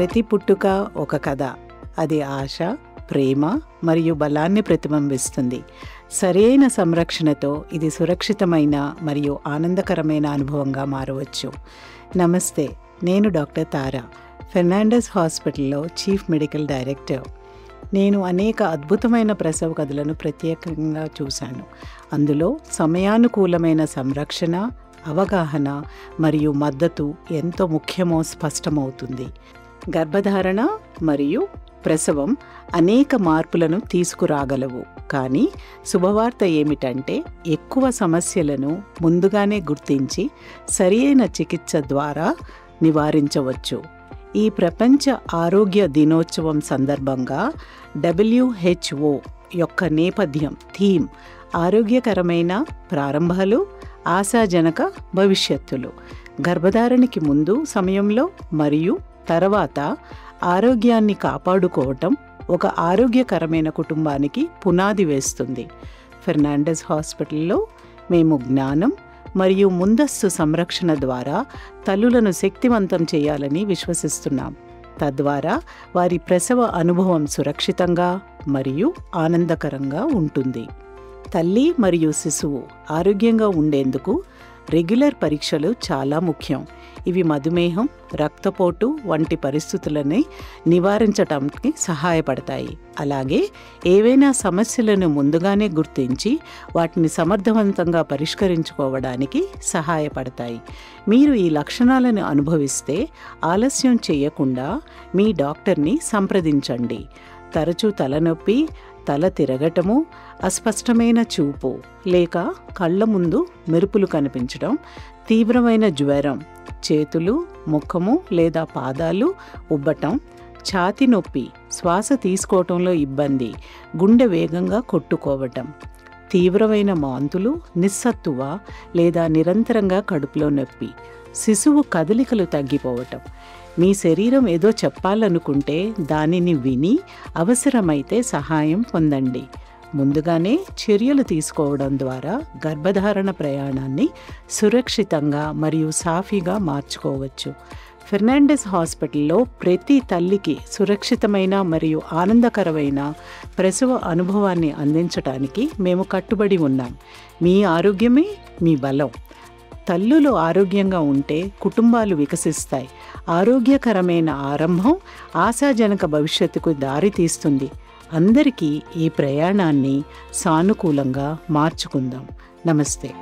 ప్రతి పుట్టుక ఒక కథ. అది ఆశ, ప్రేమ మరియు బలాన్ని ప్రతిబింబిస్తుంది. సరైన సంరక్షణతో ఇది సురక్షితమైన మరియు ఆనందకరమైన అనుభవంగా మారవచ్చు. నమస్తే, నేను డాక్టర్ తారా, ఫెర్నాండెస్ హాస్పిటల్లో చీఫ్ మెడికల్ డైరెక్టర్. నేను అనేక అద్భుతమైన ప్రసవ కథలను ప్రత్యేకంగా చూశాను. అందులో సమయానుకూలమైన సంరక్షణ, అవగాహన మరియు మద్దతు ఎంతో ముఖ్యమో స్పష్టమవుతుంది. గర్భధారణ మరియు ప్రసవం అనేక మార్పులను తీసుకురాగలవు. కానీ శుభవార్త ఏమిటంటే ఎక్కువ సమస్యలను ముందుగానే గుర్తించి సరియైన చికిత్స ద్వారా నివారించవచ్చు. ఈ ప్రపంచ ఆరోగ్య దినోత్సవం సందర్భంగా WHO యొక్క నేపథ్యం థీమ్ ఆరోగ్యకరమైన ప్రారంభాలు, ఆశాజనక భవిష్యత్తులు. గర్భధారణకి ముందు, సమయంలో మరియు తర్వాత ఆరోగ్యాన్ని కాపాడుకోవటం ఒక ఆరోగ్యకరమైన కుటుంబానికి పునాది వేస్తుంది. ఫెర్నాండెస్ హాస్పిటల్లో మేము జ్ఞానం మరియు ముందస్తు సంరక్షణ ద్వారా తల్లులను శక్తివంతం చేయాలని విశ్వసిస్తున్నాం. తద్వారా వారి ప్రసవ అనుభవం సురక్షితంగా మరియు ఆనందకరంగా ఉంటుంది. తల్లి మరియు శిశువు ఆరోగ్యంగా ఉండేందుకు రెగ్యులర్ పరీక్షలు చాలా ముఖ్యం. ఇవి మధుమేహం, రక్తపోటు వంటి పరిస్థితులని నివారించడానికి సహాయపడతాయి. అలాగే ఏవైనా సమస్యలను ముందుగానే గుర్తించి వాటిని సమర్థవంతంగా పరిష్కరించుకోవడానికి సహాయపడతాయి. మీరు ఈ లక్షణాలను అనుభవిస్తే ఆలస్యం చేయకుండా మీ డాక్టర్ని సంప్రదించండి. తరచూ తలనొప్పి, తల తిరగటము, అస్పష్టమైన చూపు లేక కళ్ళ ముందు మెరుపులు కనిపించడం, తీవ్రమైన జ్వరం, చేతులు, ముఖము లేదా పాదాలు ఉబ్బటం, ఛాతీ నొప్పి, శ్వాస తీసుకోవటంలో ఇబ్బంది, గుండె వేగంగా కొట్టుకోవటం, తీవ్రమైన వాంతులు, నిస్సత్తువ లేదా నిరంతరంగా కడుపులో నొప్పి, శిశువు కదలికలు తగ్గిపోవటం. మీ శరీరం ఏదో చెప్పాలనుకుంటే దానిని విని అవసరమైతే సహాయం పొందండి. ముందుగానే చర్యలు తీసుకోవడం ద్వారా గర్భధారణ ప్రయాణాన్ని సురక్షితంగా మరియు సాఫీగా మార్చుకోవచ్చు. ఫెర్నాండెస్ హాస్పిటల్లో ప్రతి తల్లికి సురక్షితమైన మరియు ఆనందకరమైన ప్రసవ అనుభవాన్ని అందించడానికి మేము కట్టుబడి ఉన్నాం. మీ ఆరోగ్యమే మీ బలం. తల్లులు ఆరోగ్యంగా ఉంటే కుటుంబాలు వికసిస్తాయి. ఆరోగ్యకరమైన ఆరంభం ఆశాజనక భవిష్యత్తుకు దారి తీస్తుంది. అందరికీ ఈ ప్రయాణాన్ని సానుకూలంగా మార్చుకుందాం. నమస్తే.